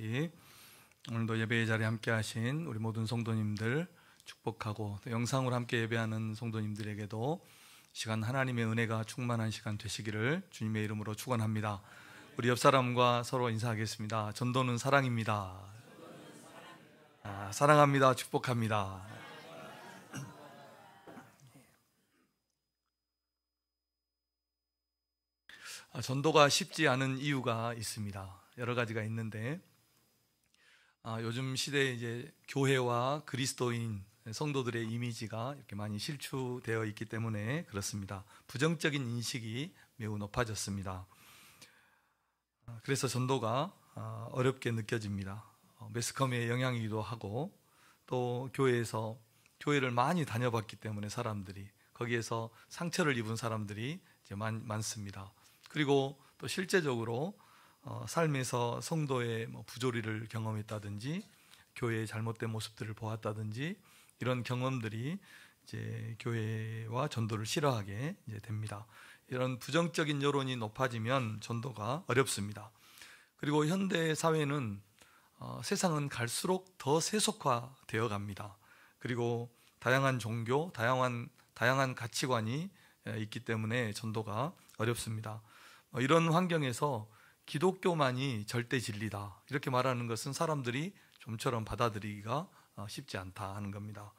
특히 오늘도 예배의 자리에 함께 하신 우리 모든 성도님들 축복하고, 또 영상으로 함께 예배하는 성도님들에게도 시간 하나님의 은혜가 충만한 시간 되시기를 주님의 이름으로 축원합니다. 우리 옆 사람과 서로 인사하겠습니다. 전도는 사랑입니다. 사랑합니다. 축복합니다. 전도가 쉽지 않은 이유가 있습니다. 여러 가지가 있는데, 요즘 시대에 이제 교회와 그리스도인 성도들의 이미지가 이렇게 많이 실추되어 있기 때문에 그렇습니다. 부정적인 인식이 매우 높아졌습니다. 그래서 전도가 어렵게 느껴집니다. 매스컴의 영향이기도 하고, 또 교회를 많이 다녀봤기 때문에 사람들이 거기에서 상처를 입은 사람들이 이제 많습니다. 그리고 또 실제적으로 삶에서 성도의 부조리를 경험했다든지, 교회의 잘못된 모습들을 보았다든지, 이런 경험들이 이제 교회와 전도를 싫어하게 이제 됩니다. 이런 부정적인 여론이 높아지면 전도가 어렵습니다. 그리고 현대 사회는 세상은 갈수록 더 세속화되어 갑니다. 그리고 다양한 종교, 다양한 가치관이 있기 때문에 전도가 어렵습니다. 이런 환경에서 기독교만이 절대 진리다, 이렇게 말하는 것은 사람들이 좀처럼 받아들이기가 쉽지 않다 하는 겁니다.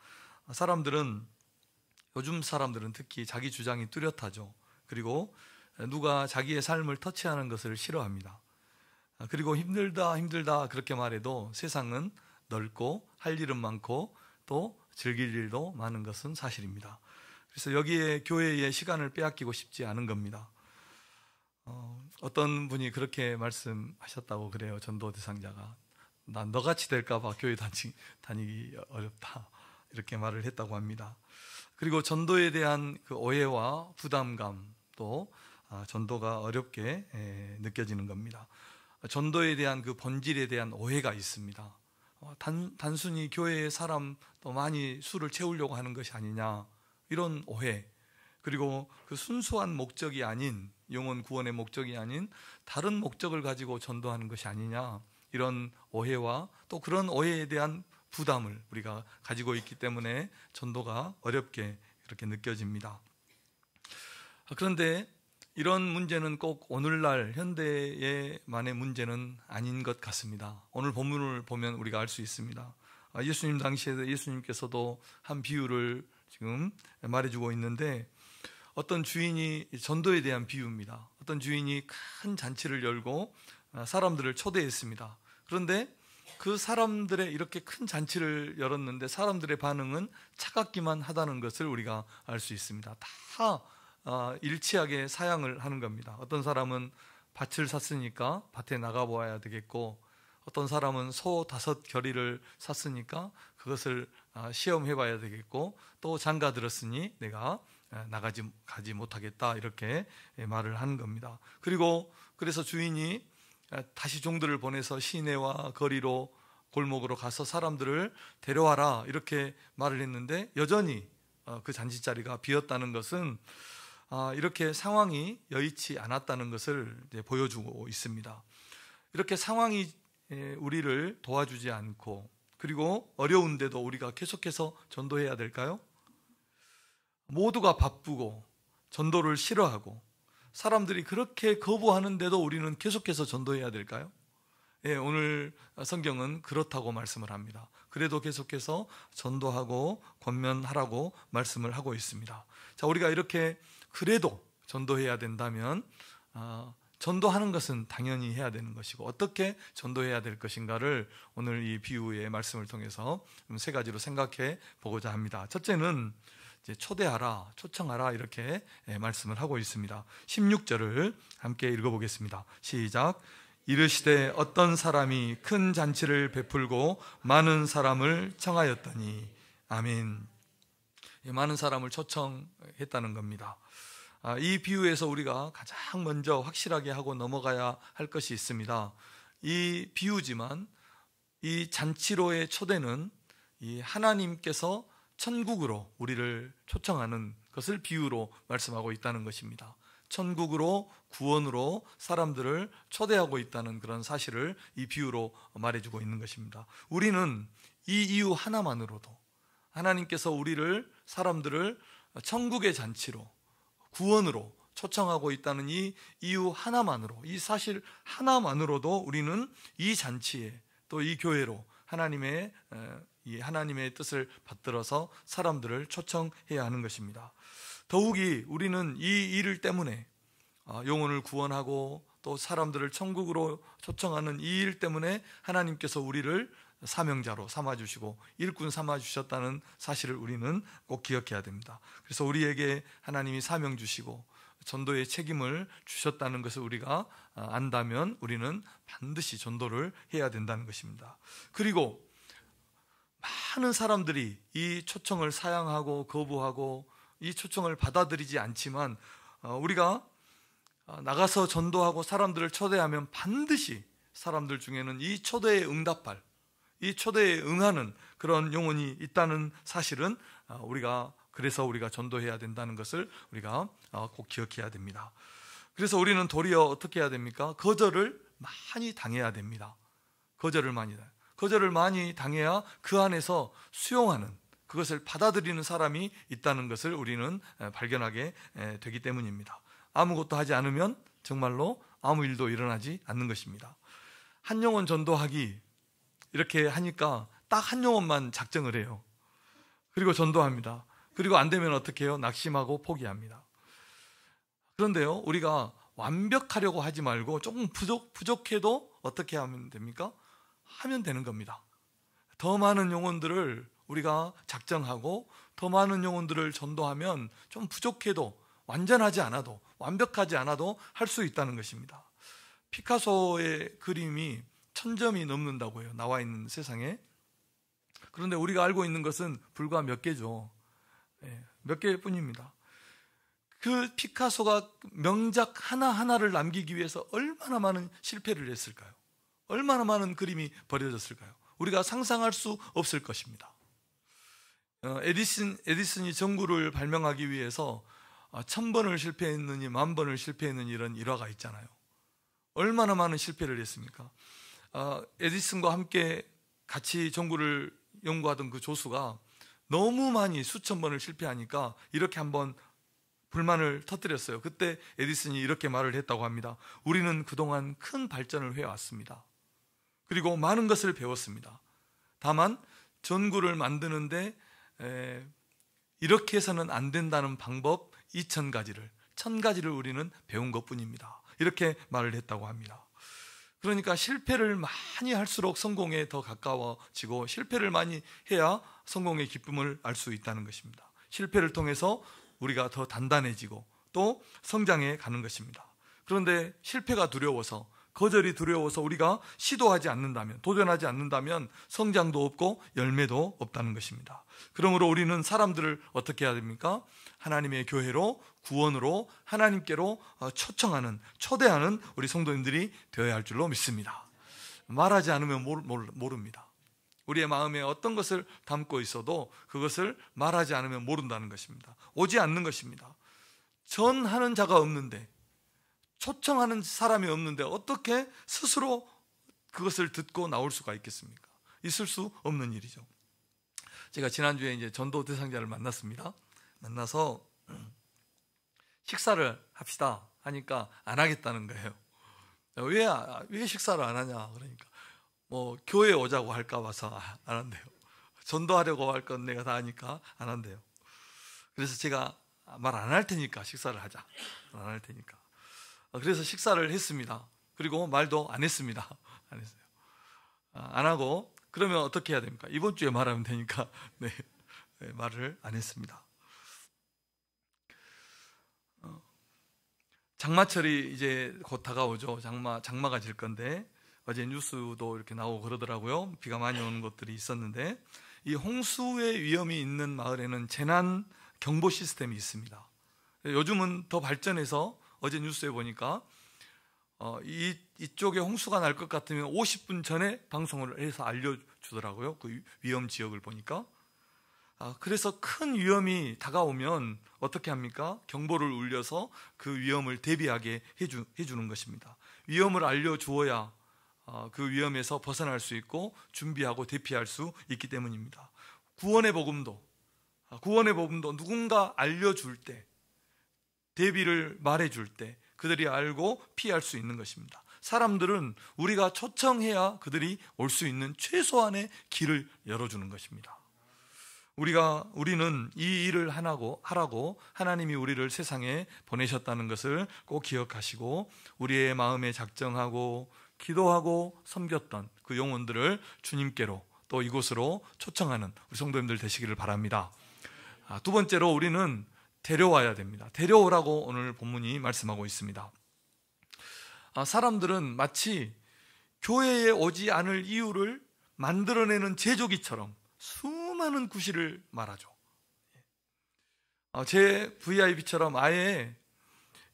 요즘 사람들은 특히 자기 주장이 뚜렷하죠. 그리고 누가 자기의 삶을 터치하는 것을 싫어합니다. 그리고 힘들다 그렇게 말해도 세상은 넓고 할 일은 많고 또 즐길 일도 많은 것은 사실입니다. 그래서 여기에 교회의 시간을 빼앗기고 싶지 않은 겁니다. 어떤 분이 그렇게 말씀하셨다고 그래요. 전도 대상자가, 난 너같이 될까 봐 교회 다니기 어렵다, 이렇게 말을 했다고 합니다. 그리고 전도에 대한 그 오해와 부담감도 전도가 어렵게 느껴지는 겁니다. 전도에 대한 그 본질에 대한 오해가 있습니다. 단순히 교회의 사람 또 많이 수를 채우려고 하는 것이 아니냐, 이런 오해, 그리고 그 순수한 목적이 아닌, 영혼 구원의 목적이 아닌 다른 목적을 가지고 전도하는 것이 아니냐, 이런 오해와 또 그런 오해에 대한 부담을 우리가 가지고 있기 때문에 전도가 어렵게 이렇게 느껴집니다. 그런데 이런 문제는 꼭 오늘날 현대의만의 문제는 아닌 것 같습니다. 오늘 본문을 보면 우리가 알 수 있습니다. 예수님 당시에 예수님께서도 한 비유를 지금 말해주고 있는데, 어떤 주인이, 전도에 대한 비유입니다. 어떤 주인이 큰 잔치를 열고 사람들을 초대했습니다. 그런데 그 사람들의 이렇게 큰 잔치를 열었는데 사람들의 반응은 차갑기만 하다는 것을 우리가 알 수 있습니다. 다 일치하게 사양을 하는 겁니다. 어떤 사람은 밭을 샀으니까 밭에 나가보아야 되겠고, 어떤 사람은 소 5겨리를 샀으니까 그것을 시험해봐야 되겠고, 또 장가 들었으니 내가 가지 못하겠다, 이렇게 말을 하는 겁니다. 그래서 주인이 다시 종들을 보내서 시내와 거리로, 골목으로 가서 사람들을 데려와라, 이렇게 말을 했는데 여전히 그 잔치자리가 비었다는 것은 이렇게 상황이 여의치 않았다는 것을 보여주고 있습니다. 이렇게 상황이 우리를 도와주지 않고, 그리고 어려운데도 우리가 계속해서 전도해야 될까요? 모두가 바쁘고 전도를 싫어하고 사람들이 그렇게 거부하는데도 우리는 계속해서 전도해야 될까요? 오늘 성경은 그렇다고 말씀을 합니다. 그래도 계속해서 전도하고 권면하라고 말씀을 하고 있습니다. 자, 우리가 이렇게 그래도 전도해야 된다면 전도하는 것은 당연히 해야 되는 것이고, 어떻게 전도해야 될 것인가를 오늘 이 비유의 말씀을 통해서 3가지로 생각해 보고자 합니다. 첫째는 이제 초대하라, 초청하라, 이렇게 말씀을 하고 있습니다. 16절을 함께 읽어보겠습니다. 시작. 이르시되 어떤 사람이 큰 잔치를 베풀고 많은 사람을 청하였더니. 아멘. 많은 사람을 초청했다는 겁니다. 이 비유에서 우리가 가장 먼저 확실하게 하고 넘어가야 할 것이 있습니다. 이 비유지만 이 잔치로의 초대는 이 하나님께서 천국으로 우리를 초청하는 것을 비유로 말씀하고 있다는 것입니다. 천국으로 구원으로 사람들을 초대하고 있다는 그런 사실을 이 비유로 말해주고 있는 것입니다. 우리는 이 이유 하나만으로도 하나님께서 우리를 사람들을 천국의 잔치로 구원으로 초청하고 있다는 이 이유 하나만으로, 이 사실 하나만으로도 우리는 이 잔치에 또 이 교회로 하나님의 뜻을 받들어서 사람들을 초청해야 하는 것입니다. 더욱이 우리는 이 일 때문에 영혼을 구원하고 또 사람들을 천국으로 초청하는 이 일 때문에 하나님께서 우리를 사명자로 삼아주시고 일꾼 삼아주셨다는 사실을 우리는 꼭 기억해야 됩니다. 그래서 우리에게 하나님이 사명 주시고 전도의 책임을 주셨다는 것을 우리가 안다면 우리는 반드시 전도를 해야 된다는 것입니다. 그리고 많은 사람들이 이 초청을 사양하고 거부하고 이 초청을 받아들이지 않지만 우리가 나가서 전도하고 사람들을 초대하면 반드시 사람들 중에는 이 초대에 응답할, 이 초대에 응하는 그런 영혼이 있다는 사실은 그래서 우리가 전도해야 된다는 것을 우리가 꼭 기억해야 됩니다. 그래서 우리는 도리어 어떻게 해야 됩니까? 거절을 많이 당해야 됩니다. 거절을 많이 당해야 그 안에서 수용하는, 그것을 받아들이는 사람이 있다는 것을 우리는 발견하게 되기 때문입니다. 아무것도 하지 않으면 정말로 아무 일도 일어나지 않는 것입니다. 한 영혼 전도하기 이렇게 하니까 딱 한 영혼만 작정을 해요. 그리고 전도합니다. 그리고 안 되면 어떻게 해요? 낙심하고 포기합니다. 그런데요, 우리가 완벽하려고 하지 말고 조금 부족해도 어떻게 하면 됩니까? 하면 되는 겁니다. 더 많은 영혼들을 우리가 작정하고 더 많은 영혼들을 전도하면 좀 부족해도, 완전하지 않아도, 완벽하지 않아도 할 수 있다는 것입니다. 피카소의 그림이 1000점이 넘는다고 해요, 나와 있는 세상에. 그런데 우리가 알고 있는 것은 불과 몇 개죠. 몇 개일 뿐입니다. 그 피카소가 명작 하나하나를 남기기 위해서 얼마나 많은 실패를 했을까요? 얼마나 많은 그림이 버려졌을까요? 우리가 상상할 수 없을 것입니다. 에디슨이 전구를 발명하기 위해서 1000번을 실패했느니 10,000번을 실패했느니 이런 일화가 있잖아요. 얼마나 많은 실패를 했습니까? 에디슨과 함께 같이 전구를 연구하던 그 조수가 너무 많이 수천 번을 실패하니까 이렇게 한번 불만을 터뜨렸어요. 그때 에디슨이 이렇게 말을 했다고 합니다. 우리는 그동안 큰 발전을 해왔습니다. 그리고 많은 것을 배웠습니다. 다만 전구를 만드는데 이렇게 해서는 안 된다는 방법 1000가지를 우리는 배운 것뿐입니다. 이렇게 말을 했다고 합니다. 그러니까 실패를 많이 할수록 성공에 더 가까워지고 실패를 많이 해야 성공의 기쁨을 알 수 있다는 것입니다. 실패를 통해서 우리가 더 단단해지고 또 성장해 가는 것입니다. 그런데 실패가 두려워서, 거절이 두려워서 우리가 시도하지 않는다면, 도전하지 않는다면 성장도 없고 열매도 없다는 것입니다. 그러므로 우리는 사람들을 어떻게 해야 됩니까? 하나님의 교회로, 구원으로, 하나님께로 초청하는, 초대하는 우리 성도님들이 되어야 할 줄로 믿습니다. 말하지 않으면 모릅니다. 우리의 마음에 어떤 것을 담고 있어도 그것을 말하지 않으면 모른다는 것입니다. 오지 않는 것입니다. 전하는 자가 없는데, 초청하는 사람이 없는데 어떻게 스스로 그것을 듣고 나올 수가 있겠습니까? 있을 수 없는 일이죠. 제가 지난주에 이제 전도 대상자를 만났습니다. 만나서 식사를 합시다 하니까 안 하겠다는 거예요. 왜 식사를 안 하냐? 그러니까 교회에 오자고 할까 봐서 안 한대요. 전도하려고 할 건 내가 다 하니까 안 한대요. 그래서 제가 말 안 할 테니까 식사를 하자. 안 할 테니까. 그래서 식사를 했습니다. 그리고 말도 안 했습니다. 안 했어요. 안 하고 그러면 어떻게 해야 됩니까? 이번 주에 말하면 되니까 말을 안 했습니다. 장마철이 이제 곧 다가오죠. 장마가 질 건데 어제 뉴스도 이렇게 나오고 그러더라고요. 비가 많이 오는 곳들이 있었는데 이 홍수의 위험이 있는 마을에는 재난 경보 시스템이 있습니다. 요즘은 더 발전해서 어제 뉴스에 보니까 이쪽에 홍수가 날 것 같으면 50분 전에 방송을 해서 알려주더라고요. 그 위험 지역을 보니까. 그래서 큰 위험이 다가오면 어떻게 합니까? 경보를 울려서 그 위험을 대비하게 해주는 것입니다. 위험을 알려주어야 그 위험에서 벗어날 수 있고 준비하고 대피할 수 있기 때문입니다. 구원의 복음도 누군가 알려줄 때, 대비를 말해줄 때 그들이 알고 피할 수 있는 것입니다. 사람들은 우리가 초청해야 그들이 올 수 있는 최소한의 길을 열어주는 것입니다. 우리는 이 일을 하라고 하나님이 우리를 세상에 보내셨다는 것을 꼭 기억하시고, 우리의 마음에 작정하고 기도하고 섬겼던 그 영혼들을 주님께로 또 이곳으로 초청하는 우리 성도님들 되시기를 바랍니다. 두 번째로 우리는 데려와야 됩니다. 데려오라고 오늘 본문이 말씀하고 있습니다. 사람들은 마치 교회에 오지 않을 이유를 만들어내는 제조기처럼 수많은 구실을 말하죠. 제 VIP처럼 아예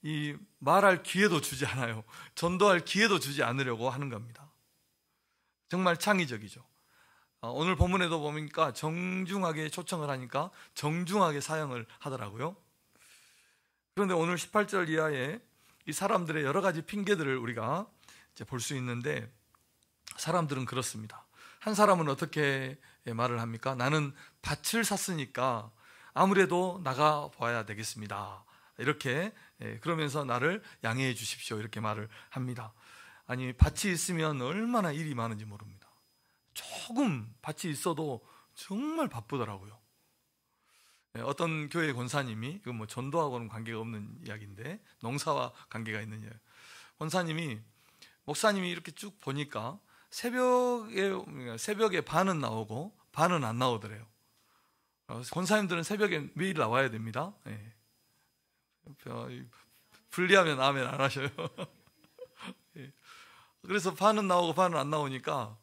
이 말할 기회도 주지 않아요. 전도할 기회도 주지 않으려고 하는 겁니다. 정말 창의적이죠. 오늘 본문에도 보니까 정중하게 초청을 하니까 정중하게 사용을 하더라고요. 그런데 오늘 18절 이하에 이 사람들의 여러 가지 핑계들을 우리가 이제 볼 수 있는데, 사람들은 그렇습니다. 한 사람은 어떻게 말을 합니까? 나는 밭을 샀으니까 아무래도 나가 봐야 되겠습니다. 이렇게, 그러면서 나를 양해해 주십시오. 이렇게 말을 합니다. 아니, 밭이 있으면 얼마나 일이 많은지 모릅니다. 조금 밭이 있어도 정말 바쁘더라고요. 어떤 교회 권사님이, 이건 뭐 전도하고는 관계가 없는 이야기인데 농사와 관계가 있는 이야기. 목사님이 이렇게 쭉 보니까 새벽에 반은 나오고 반은 안 나오더래요. 권사님들은 새벽에 매일 나와야 됩니다. 분리하면 아멘 안 하셔요. 그래서 반은 나오고 반은 안 나오니까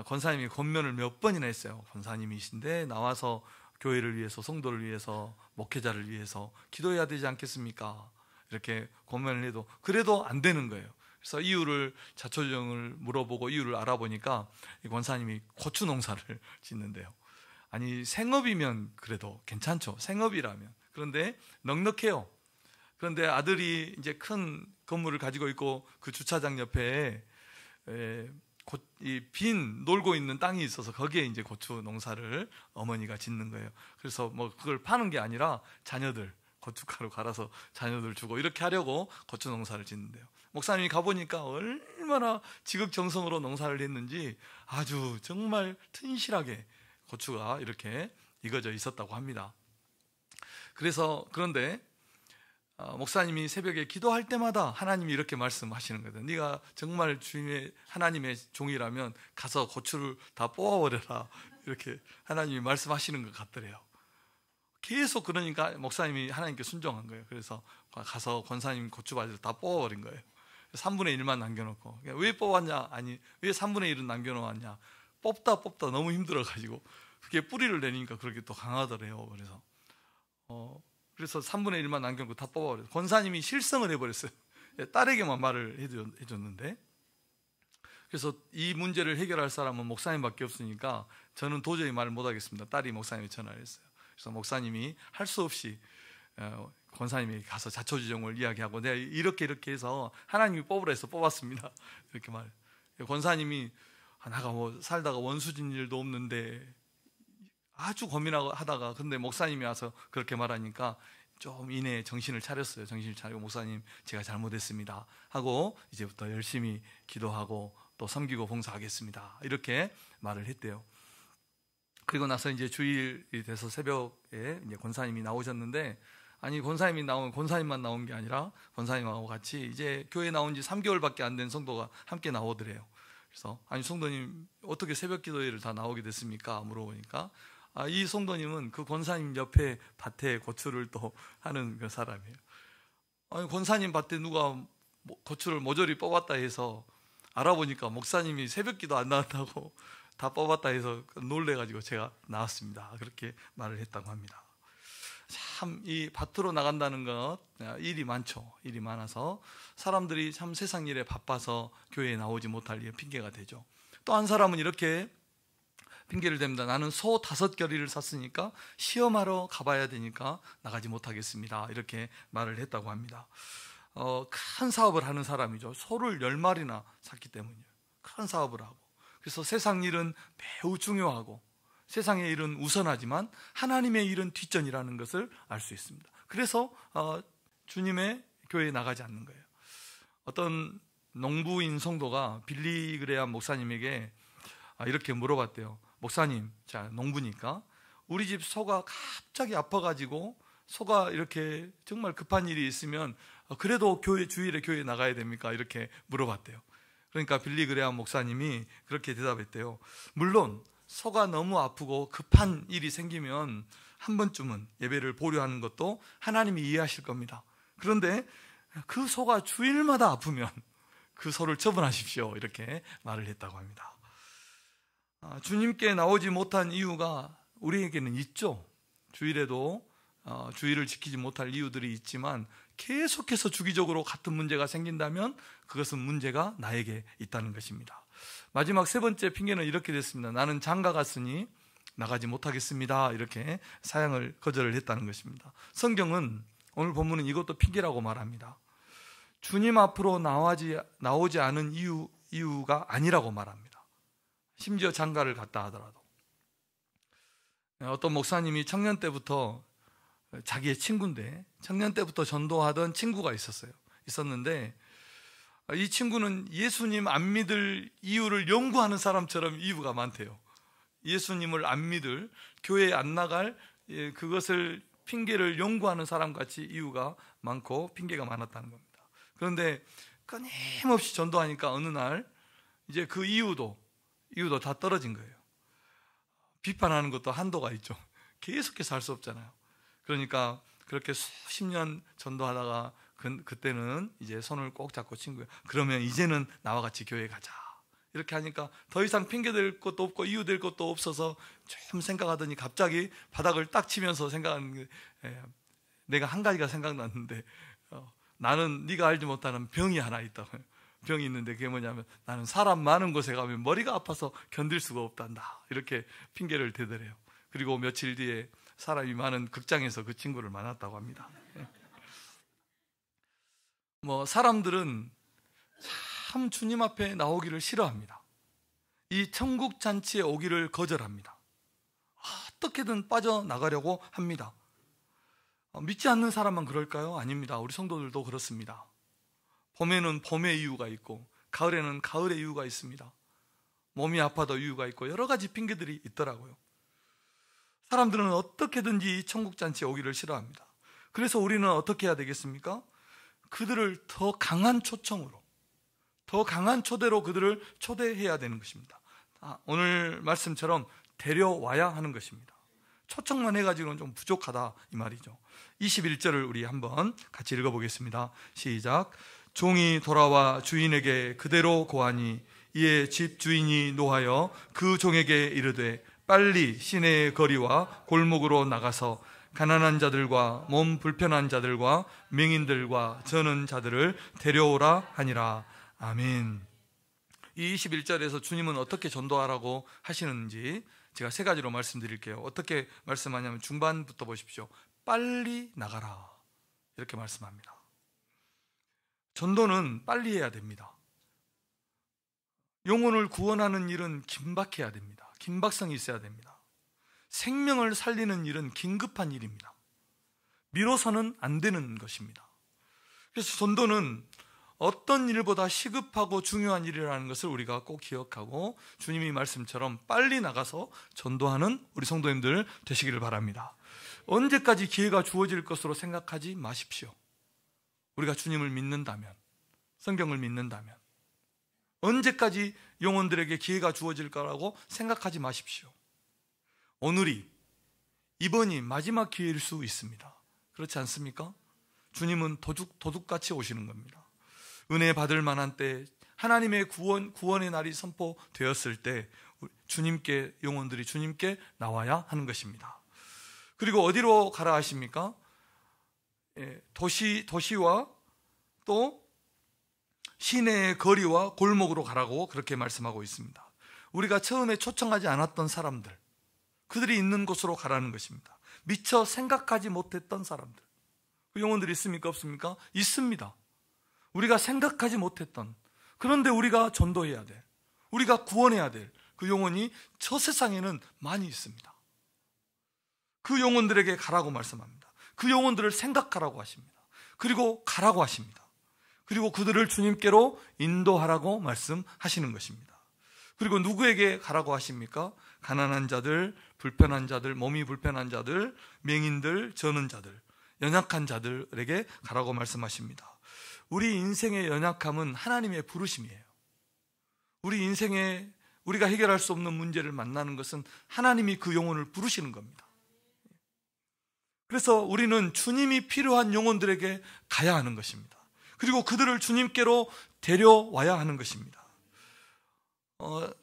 권사님이 권면을 몇 번이나 했어요. 권사님이신데 나와서 교회를 위해서, 성도를 위해서, 목회자를 위해서 기도해야 되지 않겠습니까? 이렇게 권면을 해도 그래도 안 되는 거예요. 그래서 이유를, 자초지종을 물어보고 이유를 알아보니까 이 권사님이 고추 농사를 짓는데요. 아니, 생업이면 그래도 괜찮죠. 생업이라면. 그런데 넉넉해요. 그런데 아들이 이제 큰 건물을 가지고 있고 그 주차장 옆에 이 빈 놀고 있는 땅이 있어서 거기에 이제 고추 농사를 어머니가 짓는 거예요. 그래서 뭐 그걸 파는 게 아니라 자녀들 고춧가루 갈아서 자녀들 주고 이렇게 하려고 고추 농사를 짓는데요. 목사님이 가보니까 얼마나 지극정성으로 농사를 했는지 아주 정말 튼실하게 고추가 이렇게 익어져 있었다고 합니다. 그런데 목사님이 새벽에 기도할 때마다 하나님이 이렇게 말씀하시는 거예요. 네가 정말 주님의 하나님의 종이라면 가서 고추를 다 뽑아버려라. 이렇게 하나님이 말씀하시는 것 같더래요. 계속 그러니까 목사님이 하나님께 순종한 거예요. 그래서 가서 권사님 고추바지를 다 뽑아버린 거예요. 3분의 1만 남겨놓고. 왜 뽑았냐? 아니, 왜 3분의 1은 남겨놓았냐? 뽑다 너무 힘들어가지고 그게 뿌리를 내니까 그렇게 또 강하더래요. 그래서 3분의 1만 남겨놓고 다 뽑아버렸어요. 권사님이 실성을 해버렸어요. 딸에게만 말을 해줬는데, 그래서 이 문제를 해결할 사람은 목사님밖에 없으니까 저는 도저히 말을 못하겠습니다. 딸이 목사님에 전화를 했어요. 그래서 목사님이 할 수 없이 권사님에게 가서 자초지종을 이야기하고 내가 이렇게 해서 하나님이 뽑으라 해서 뽑았습니다. 이렇게 말해요. 권사님이 나가 뭐 살다가 원수진 일도 없는데 아주 고민하다가 근데 목사님이 와서 그렇게 말하니까 좀 이내 정신을 차렸어요. 정신을 차리고 목사님 제가 잘못했습니다 하고 이제부터 열심히 기도하고 또 섬기고 봉사하겠습니다. 이렇게 말을 했대요. 그리고 나서 이제 주일이 돼서 새벽에 이제 권사님이 나오셨는데, 아니 권사님만 나온 게 아니라 권사님하고 같이 이제 교회 나온 지 3개월밖에 안 된 성도가 함께 나오더래요. 그래서 아니 성도님 어떻게 새벽 기도회를 다 나오게 됐습니까? 물어보니까 이 성도님은 그 권사님 옆에 밭에 고추를 또 하는 그 사람이에요. 아니 권사님 밭에 누가 고추를 모조리 뽑았다 해서 알아보니까 목사님이 새벽 기도 안 나왔다고 다 뽑았다 해서 놀래가지고 제가 나왔습니다. 그렇게 말을 했다고 합니다. 참 이 밭으로 나간다는 것 일이 많죠. 일이 많아서 사람들이 참 세상 일에 바빠서 교회에 나오지 못할 핑계가 되죠. 또 한 사람은 이렇게 핑계를 댑니다. 나는 소 5결의를 샀으니까 시험하러 가봐야 되니까 나가지 못하겠습니다. 이렇게 말을 했다고 합니다. 큰 사업을 하는 사람이죠. 소를 10마리나 샀기 때문이에요. 큰 사업을 하고. 그래서 세상 일은 매우 중요하고 세상의 일은 우선하지만 하나님의 일은 뒷전이라는 것을 알 수 있습니다. 그래서 주님의 교회에 나가지 않는 거예요. 어떤 농부인 성도가 빌리 그레암 목사님에게 이렇게 물어봤대요. 목사님, 자, 농부니까 우리 집 소가 갑자기 아파가지고 소가 이렇게 정말 급한 일이 있으면 그래도 주일에 교회에 나가야 됩니까? 이렇게 물어봤대요. 그러니까 빌리 그레암 목사님이 그렇게 대답했대요. 물론 소가 너무 아프고 급한 일이 생기면 한 번쯤은 예배를 보류하는 것도 하나님이 이해하실 겁니다. 그런데 그 소가 주일마다 아프면 그 소를 처분하십시오. 이렇게 말을 했다고 합니다. 주님께 나오지 못한 이유가 우리에게는 있죠. 주일에도 주일을 지키지 못할 이유들이 있지만 계속해서 주기적으로 같은 문제가 생긴다면 그것은 문제가 나에게 있다는 것입니다. 마지막 3번째 핑계는 이렇게 됐습니다. 나는 장가 갔으니 나가지 못하겠습니다. 이렇게 사양을 거절을 했다는 것입니다. 성경은 오늘 본문은 이것도 핑계라고 말합니다. 주님 앞으로 나오지 않은 이유가 아니라고 말합니다. 심지어 장가를 갔다 하더라도. 어떤 목사님이 청년 때부터 자기의 친구인데 청년 때부터 전도하던 친구가 있었는데 이 친구는 예수님 안 믿을 이유를 연구하는 사람처럼 이유가 많대요. 예수님을 안 믿을, 교회에 안 나갈 그것을 핑계를 연구하는 사람같이 이유가 많고 핑계가 많았다는 겁니다. 그런데 끊임없이 전도하니까 어느 날 이제 그 이유도 다 떨어진 거예요. 비판하는 것도 한도가 있죠. 계속해서 할 수 없잖아요. 그러니까 그렇게 수십 년 전도하다가 그때는 이제 손을 꼭 잡고 친구야. 그러면 이제는 나와 같이 교회 가자. 이렇게 하니까 더 이상 핑계댈 것도 없고 이유될 것도 없어서 좀 생각하더니 갑자기 바닥을 딱 치면서 생각하는 게 내가 한 가지가 생각났는데 나는 네가 알지 못하는 병이 하나 있다고. 병이 있는데 그게 뭐냐면 나는 사람 많은 곳에 가면 머리가 아파서 견딜 수가 없단다. 이렇게 핑계를 대더래요. 그리고 며칠 뒤에 사람이 많은 극장에서 그 친구를 만났다고 합니다. 사람들은 참 주님 앞에 나오기를 싫어합니다. 이 천국 잔치에 오기를 거절합니다. 어떻게든 빠져나가려고 합니다. 믿지 않는 사람만 그럴까요? 아닙니다. 우리 성도들도 그렇습니다. 봄에는 봄의 이유가 있고 가을에는 가을의 이유가 있습니다. 몸이 아파도 이유가 있고 여러 가지 핑계들이 있더라고요. 사람들은 어떻게든지 천국 잔치에 오기를 싫어합니다. 그래서 우리는 어떻게 해야 되겠습니까? 그들을 더 강한 초청으로, 더 강한 초대로 그들을 초대해야 되는 것입니다. 오늘 말씀처럼 데려와야 하는 것입니다. 초청만 해가지고는 좀 부족하다 이 말이죠. 21절을 우리 한번 같이 읽어보겠습니다. 시작. 종이 돌아와 주인에게 그대로 고하니 이에 집 주인이 노하여 그 종에게 이르되 빨리 시내의 거리와 골목으로 나가서 가난한 자들과 몸 불편한 자들과 맹인들과 저는 자들을 데려오라 하니라. 아멘. 이 21절에서 주님은 어떻게 전도하라고 하시는지 제가 3가지로 말씀드릴게요. 어떻게 말씀하냐면 중반부터 보십시오. 빨리 나가라 이렇게 말씀합니다. 전도는 빨리 해야 됩니다. 영혼을 구원하는 일은 긴박해야 됩니다. 긴박성이 있어야 됩니다. 생명을 살리는 일은 긴급한 일입니다. 미뤄서는 안 되는 것입니다. 그래서 전도는 어떤 일보다 시급하고 중요한 일이라는 것을 우리가 꼭 기억하고 주님이 말씀처럼 빨리 나가서 전도하는 우리 성도님들 되시기를 바랍니다. 언제까지 기회가 주어질 것으로 생각하지 마십시오. 우리가 주님을 믿는다면, 성경을 믿는다면 언제까지 영혼들에게 기회가 주어질 거라고 생각하지 마십시오. 오늘이, 이번이 마지막 기회일 수 있습니다. 그렇지 않습니까? 주님은 도둑같이 오시는 겁니다. 은혜 받을 만한 때, 하나님의 구원의 날이 선포되었을 때 주님께, 영혼들이 주님께 나와야 하는 것입니다. 그리고 어디로 가라 하십니까? 도시와 또 시내의 거리와 골목으로 가라고 그렇게 말씀하고 있습니다. 우리가 처음에 초청하지 않았던 사람들, 그들이 있는 곳으로 가라는 것입니다. 미처 생각하지 못했던 사람들. 그 영혼들이 있습니까? 없습니까? 있습니다. 우리가 생각하지 못했던, 그런데 우리가 전도해야 될, 우리가 구원해야 될 그 영혼이 저 세상에는 많이 있습니다. 그 영혼들에게 가라고 말씀합니다. 그 영혼들을 생각하라고 하십니다. 그리고 가라고 하십니다. 그리고 그들을 주님께로 인도하라고 말씀하시는 것입니다. 그리고 누구에게 가라고 하십니까? 가난한 자들, 불편한 자들, 몸이 불편한 자들, 맹인들, 저는 자들, 연약한 자들에게 가라고 말씀하십니다. 우리 인생의 연약함은 하나님의 부르심이에요. 우리 인생에 우리가 해결할 수 없는 문제를 만나는 것은 하나님이 그 영혼을 부르시는 겁니다. 그래서 우리는 주님이 필요한 영혼들에게 가야 하는 것입니다. 그리고 그들을 주님께로 데려와야 하는 것입니다.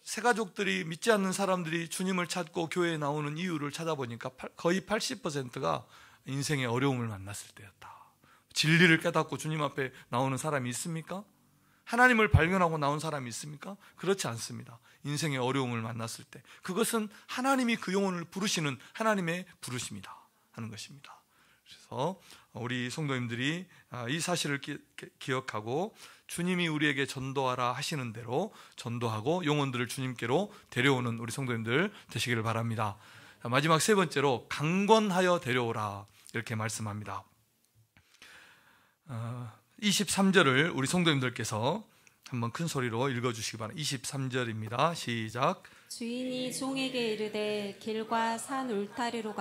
새가족들이, 믿지 않는 사람들이 주님을 찾고 교회에 나오는 이유를 찾아보니까 거의 80%가 인생의 어려움을 만났을 때였다. 진리를 깨닫고 주님 앞에 나오는 사람이 있습니까? 하나님을 발견하고 나온 사람이 있습니까? 그렇지 않습니다. 인생의 어려움을 만났을 때, 그것은 하나님이 그 영혼을 부르시는 하나님의 부르심이다 하는 것입니다. 그래서 우리 성도님들이 이 사실을 기억하고 주님이 우리에게 전도하라 하시는 대로 전도하고 영혼들을 주님께로 데려오는 우리 성도님들 되시기를 바랍니다. 마지막 세 번째로 강권하여 데려오라 이렇게 말씀합니다. 23절을 우리 성도님들께서 한번 큰 소리로 읽어주시기 바랍니다. 23절입니다. 시작. 주인이 종에게 이르되 길과 산 울타리로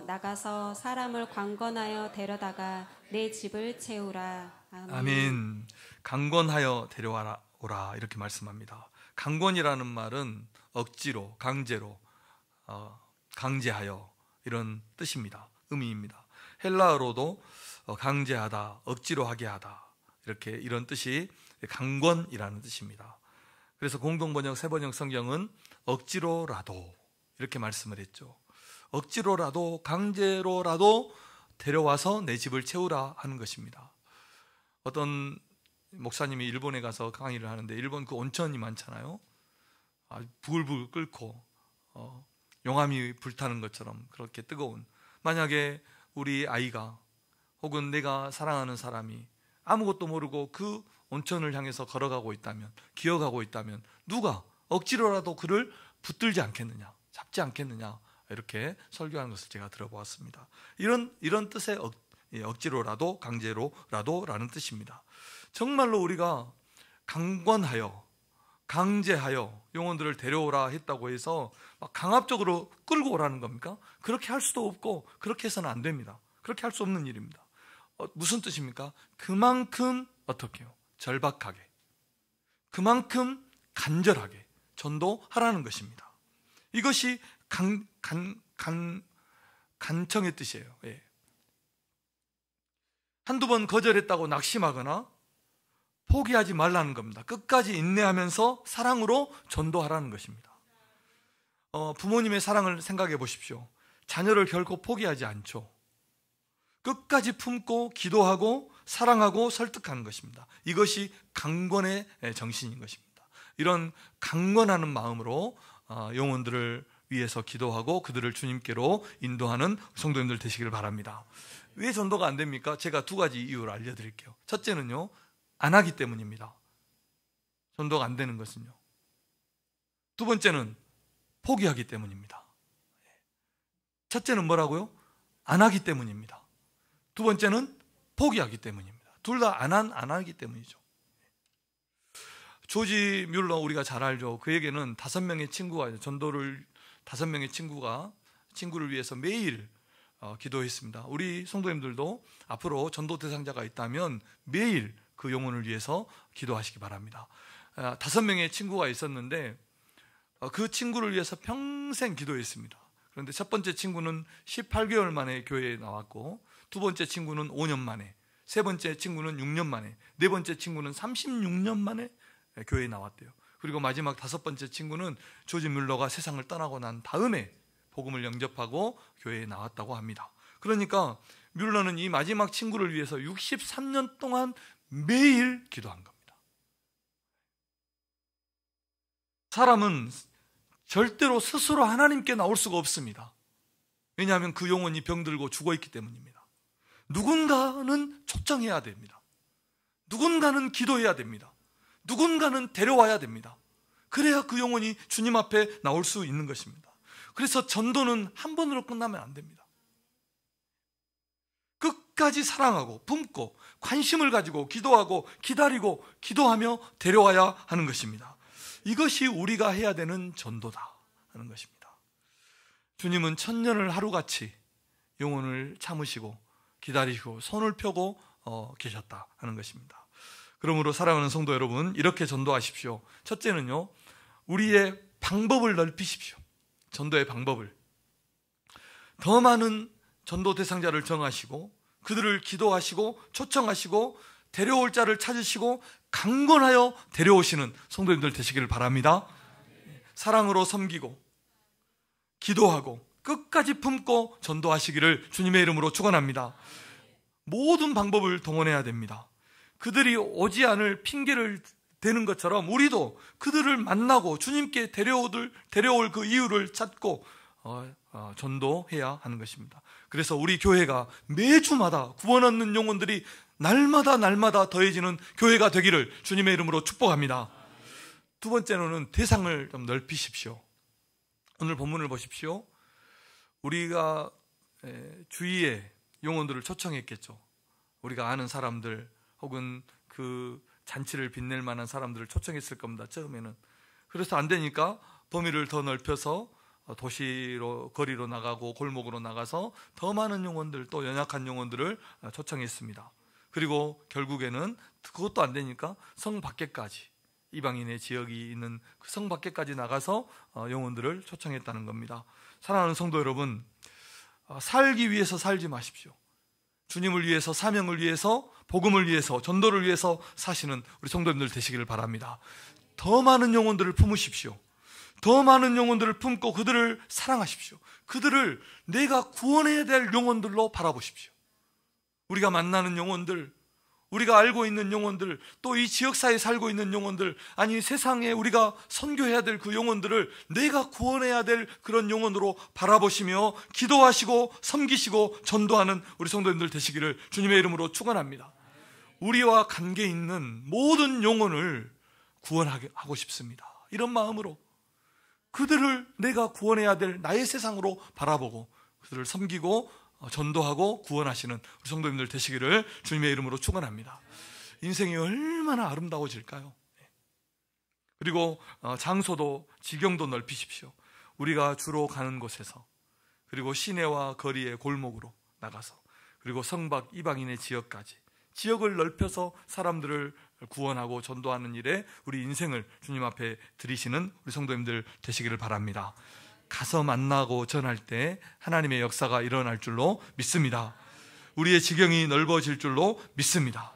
나가서 사람을 강권하여 데려다가 내 집을 채우라. 아멘. 아멘. 강권하여 데려와라 오라 이렇게 말씀합니다. 강권이라는 말은 억지로, 강제로, 강제하여 이런 뜻입니다. 의미입니다. 헬라어로도 강제하다, 억지로 하게 하다 이렇게 이런 뜻이 강권이라는 뜻입니다. 그래서 공동번역 새번역 성경은 억지로라도 이렇게 말씀을 했죠. 억지로라도, 강제로라도 데려와서 내 집을 채우라 하는 것입니다. 어떤 목사님이 일본에 가서 강의를 하는데, 일본 그 온천이 많잖아요. 부글부글 끓고 용암이 불타는 것처럼 그렇게 뜨거운, 만약에 우리 아이가 혹은 내가 사랑하는 사람이 아무것도 모르고 그 온천을 향해서 걸어가고 있다면, 기어가고 있다면 누가 억지로라도 그를 붙들지 않겠느냐, 잡지 않겠느냐 이렇게 설교하는 것을 제가 들어보았습니다. 이런 뜻의 억지로라도, 강제로라도 라는 뜻입니다. 정말로 우리가 강권하여, 강제하여 영혼들을 데려오라 했다고 해서 막 강압적으로 끌고 오라는 겁니까? 그렇게 할 수도 없고 그렇게 해서는 안 됩니다. 그렇게 할 수 없는 일입니다. 무슨 뜻입니까? 그만큼 어떻게 해요? 절박하게, 그만큼 간절하게 전도하라는 것입니다. 이것이 간청의 뜻이에요. 예. 한두 번 거절했다고 낙심하거나 포기하지 말라는 겁니다. 끝까지 인내하면서 사랑으로 전도하라는 것입니다. 부모님의 사랑을 생각해 보십시오. 자녀를 결코 포기하지 않죠. 끝까지 품고 기도하고 사랑하고 설득하는 것입니다. 이것이 강권의 정신인 것입니다. 이런 강권하는 마음으로 영혼들을 위해서 기도하고 그들을 주님께로 인도하는 성도님들 되시기를 바랍니다. 왜 전도가 안 됩니까? 제가 두 가지 이유를 알려드릴게요. 첫째는요, 안 하기 때문입니다. 전도가 안 되는 것은요. 두 번째는 포기하기 때문입니다. 첫째는 뭐라고요? 안 하기 때문입니다. 두 번째는 포기하기 때문입니다. 둘 다 안 하기 때문이죠. 조지 뮬러 우리가 잘 알죠. 그에게는 5명의 친구가, 전도를 5명의 친구를 위해서 매일 기도했습니다. 우리 성도님들도 앞으로 전도 대상자가 있다면 매일 그 영혼을 위해서 기도하시기 바랍니다. 5명의 친구가 있었는데 그 친구를 위해서 평생 기도했습니다. 그런데 첫 번째 친구는 18개월 만에 교회에 나왔고, 두 번째 친구는 5년 만에, 세 번째 친구는 6년 만에, 네 번째 친구는 36년 만에 교회에 나왔대요. 그리고 마지막 5번째 친구는 조지 뮬러가 세상을 떠나고 난 다음에 복음을 영접하고 교회에 나왔다고 합니다. 그러니까 뮬러는 이 마지막 친구를 위해서 63년 동안 매일 기도한 겁니다. 사람은 절대로 스스로 하나님께 나올 수가 없습니다. 왜냐하면 그 영혼이 병들고 죽어있기 때문입니다. 누군가는 초청해야 됩니다. 누군가는 기도해야 됩니다. 누군가는 데려와야 됩니다. 그래야 그 영혼이 주님 앞에 나올 수 있는 것입니다. 그래서 전도는 한 번으로 끝나면 안 됩니다. 끝까지 사랑하고 품고 관심을 가지고 기도하고 기다리고 기도하며 데려와야 하는 것입니다. 이것이 우리가 해야 되는 전도다 하는 것입니다. 주님은 천년을 하루같이 영혼을 참으시고 기다리시고 손을 펴고 계셨다 하는 것입니다. 그러므로 사랑하는 성도 여러분, 이렇게 전도하십시오. 첫째는요, 우리의 방법을 넓히십시오. 전도의 방법을. 더 많은 전도 대상자를 정하시고 그들을 기도하시고 초청하시고 데려올 자를 찾으시고 강권하여 데려오시는 성도님들 되시기를 바랍니다. 사랑으로 섬기고 기도하고 끝까지 품고 전도하시기를 주님의 이름으로 축원합니다. 모든 방법을 동원해야 됩니다. 그들이 오지 않을 핑계를 대는 것처럼 우리도 그들을 만나고 주님께 데려올 그 이유를 찾고 전도해야 하는 것입니다. 그래서 우리 교회가 매주마다 구원 얻는 영혼들이 날마다 더해지는 교회가 되기를 주님의 이름으로 축복합니다. 두 번째로는 대상을 좀 넓히십시오. 오늘 본문을 보십시오. 우리가 주위에 영혼들을 초청했겠죠. 우리가 아는 사람들 혹은 그 잔치를 빛낼 만한 사람들을 초청했을 겁니다. 처음에는. 그래서 안 되니까 범위를 더 넓혀서 도시로, 거리로 나가고 골목으로 나가서 더 많은 영혼들, 또 연약한 영혼들을 초청했습니다. 그리고 결국에는 그것도 안 되니까 성 밖에까지, 이방인의 지역이 있는 그 성 밖에까지 나가서 영혼들을 초청했다는 겁니다. 사랑하는 성도 여러분, 살기 위해서 살지 마십시오. 주님을 위해서, 사명을 위해서, 복음을 위해서, 전도를 위해서 사시는 우리 성도님들 되시기를 바랍니다. 더 많은 영혼들을 품으십시오. 더 많은 영혼들을 품고 그들을 사랑하십시오. 그들을 내가 구원해야 될 영혼들로 바라보십시오. 우리가 만나는 영혼들, 우리가 알고 있는 영혼들, 또 이 지역사회에 살고 있는 영혼들, 아니 세상에 우리가 선교해야 될 그 영혼들을 내가 구원해야 될 그런 영혼으로 바라보시며 기도하시고 섬기시고 전도하는 우리 성도님들 되시기를 주님의 이름으로 축원합니다. 우리와 관계 있는 모든 영혼을 구원하고 싶습니다. 이런 마음으로 그들을 내가 구원해야 될 나의 세상으로 바라보고 그들을 섬기고 전도하고 구원하시는 우리 성도님들 되시기를 주님의 이름으로 축원합니다. 인생이 얼마나 아름다워질까요? 그리고 장소도 지경도 넓히십시오. 우리가 주로 가는 곳에서, 그리고 시내와 거리의 골목으로 나가서, 그리고 성박 이방인의 지역까지 지역을 넓혀서 사람들을 구원하고 전도하는 일에 우리 인생을 주님 앞에 드리시는 우리 성도님들 되시기를 바랍니다. 가서 만나고 전할 때 하나님의 역사가 일어날 줄로 믿습니다. 우리의 지경이 넓어질 줄로 믿습니다.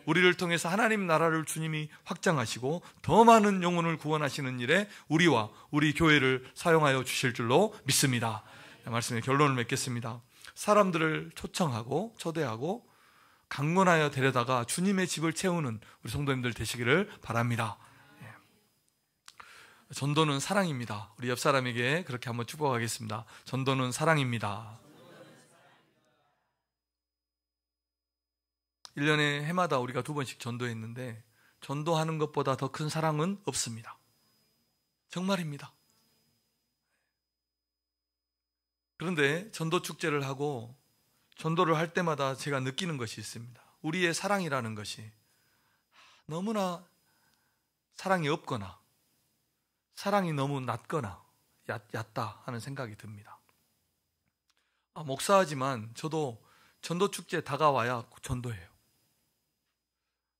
우리를 통해서 하나님 나라를 주님이 확장하시고 더 많은 영혼을 구원하시는 일에 우리와 우리 교회를 사용하여 주실 줄로 믿습니다. 말씀의 결론을 맺겠습니다. 사람들을 초청하고 초대하고 강권하여 데려다가 주님의 집을 채우는 우리 성도님들 되시기를 바랍니다. 전도는 사랑입니다. 우리 옆 사람에게 그렇게 한번 축복하겠습니다. 전도는 사랑입니다. 1년에 해마다 우리가 2번씩 전도했는데 전도하는 것보다 더 큰 사랑은 없습니다. 정말입니다. 그런데 전도 축제를 하고 전도를 할 때마다 제가 느끼는 것이 있습니다. 우리의 사랑이라는 것이 너무나 사랑이 없거나 사랑이 너무 낮거나 얕다 하는 생각이 듭니다. 목사지만 저도 전도축제 다가와야 전도해요.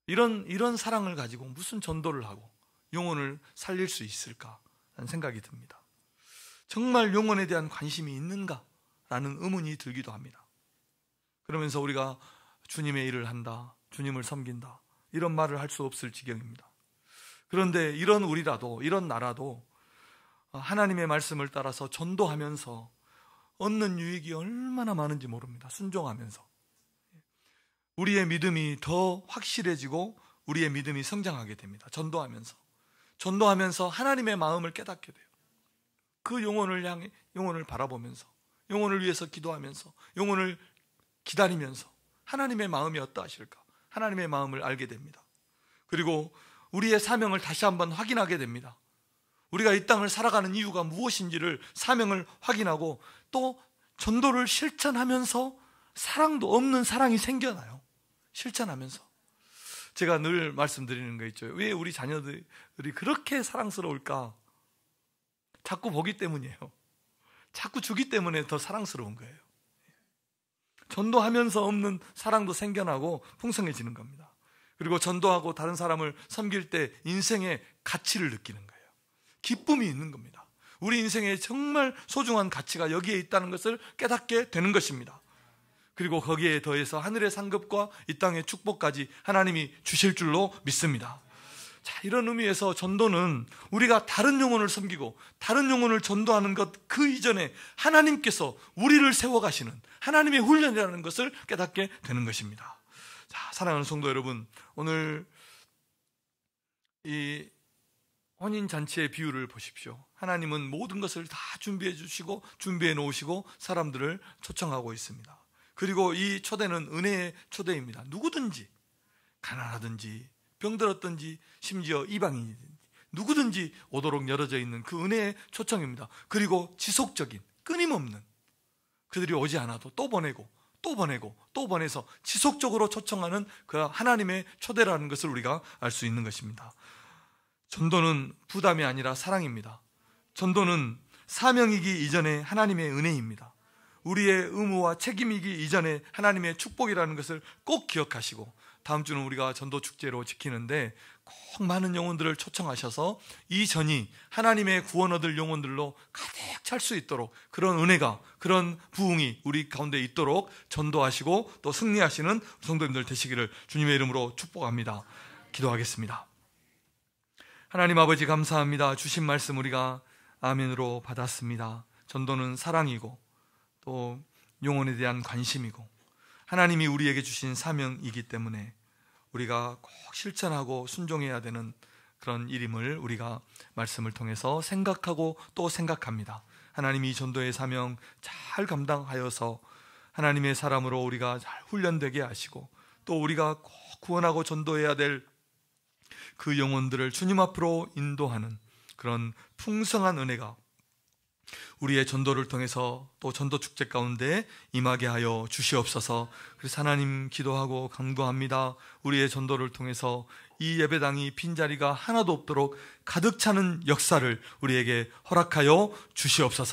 이런 사랑을 가지고 무슨 전도를 하고 영혼을 살릴 수 있을까 하는 생각이 듭니다. 정말 영혼에 대한 관심이 있는가라는 의문이 들기도 합니다. 그러면서 우리가 주님의 일을 한다, 주님을 섬긴다, 이런 말을 할 수 없을 지경입니다. 그런데 이런 우리라도, 이런 나라도 하나님의 말씀을 따라서 전도하면서 얻는 유익이 얼마나 많은지 모릅니다. 순종하면서 우리의 믿음이 더 확실해지고 우리의 믿음이 성장하게 됩니다. 전도하면서 하나님의 마음을 깨닫게 돼요. 그 영혼을 향해, 영혼을 바라보면서, 영혼을 위해서 기도하면서, 영혼을 기다리면서 하나님의 마음이 어떠하실까? 하나님의 마음을 알게 됩니다. 그리고 우리의 사명을 다시 한번 확인하게 됩니다. 우리가 이 땅을 살아가는 이유가 무엇인지를, 사명을 확인하고 또 전도를 실천하면서 사랑도 없는 사랑이 생겨나요. 실천하면서. 제가 늘 말씀드리는 거 있죠. 왜 우리 자녀들이 그렇게 사랑스러울까? 자꾸 보기 때문이에요. 자꾸 주기 때문에 더 사랑스러운 거예요. 전도하면서 없는 사랑도 생겨나고 풍성해지는 겁니다. 그리고 전도하고 다른 사람을 섬길 때 인생의 가치를 느끼는 거예요. 기쁨이 있는 겁니다. 우리 인생에 정말 소중한 가치가 여기에 있다는 것을 깨닫게 되는 것입니다. 그리고 거기에 더해서 하늘의 상급과 이 땅의 축복까지 하나님이 주실 줄로 믿습니다. 자, 이런 의미에서 전도는 우리가 다른 영혼을 섬기고 다른 영혼을 전도하는 것 그 이전에 하나님께서 우리를 세워가시는 하나님의 훈련이라는 것을 깨닫게 되는 것입니다. 자, 사랑하는 성도 여러분, 오늘 이 혼인잔치의 비유를 보십시오. 하나님은 모든 것을 다 준비해 주시고 준비해 놓으시고 사람들을 초청하고 있습니다. 그리고 이 초대는 은혜의 초대입니다. 누구든지, 가난하든지 병들었든지 심지어 이방인이든지 누구든지 오도록 열어져 있는 그 은혜의 초청입니다. 그리고 지속적인, 끊임없는, 그들이 오지 않아도 또 보내고 또 보내고 또 보내서 지속적으로 초청하는 그 하나님의 초대라는 것을 우리가 알 수 있는 것입니다. 전도는 부담이 아니라 사랑입니다. 전도는 사명이기 이전에 하나님의 은혜입니다. 우리의 의무와 책임이기 이전에 하나님의 축복이라는 것을 꼭 기억하시고, 다음 주는 우리가 전도 축제로 지키는데 꼭 많은 영혼들을 초청하셔서 이 전이 하나님의 구원 얻을 영혼들로 가득 찰 수 있도록, 그런 은혜가, 그런 부흥이 우리 가운데 있도록 전도하시고 또 승리하시는 성도님들 되시기를 주님의 이름으로 축복합니다. 기도하겠습니다. 하나님 아버지, 감사합니다. 주신 말씀 우리가 아멘으로 받았습니다. 전도는 사랑이고 또 영혼에 대한 관심이고 하나님이 우리에게 주신 사명이기 때문에 우리가 꼭 실천하고 순종해야 되는 그런 일임을 우리가 말씀을 통해서 생각하고 또 생각합니다. 하나님이 전도의 사명 잘 감당하여서 하나님의 사람으로 우리가 잘 훈련되게 하시고 또 우리가 꼭 구원하고 전도해야 될 그 영혼들을 주님 앞으로 인도하는 그런 풍성한 은혜가 우리의 전도를 통해서 또 전도 축제 가운데 임하게 하여 주시옵소서. 그래서 하나님 기도하고 간구합니다. 우리의 전도를 통해서 이 예배당이 빈자리가 하나도 없도록 가득 차는 역사를 우리에게 허락하여 주시옵소서.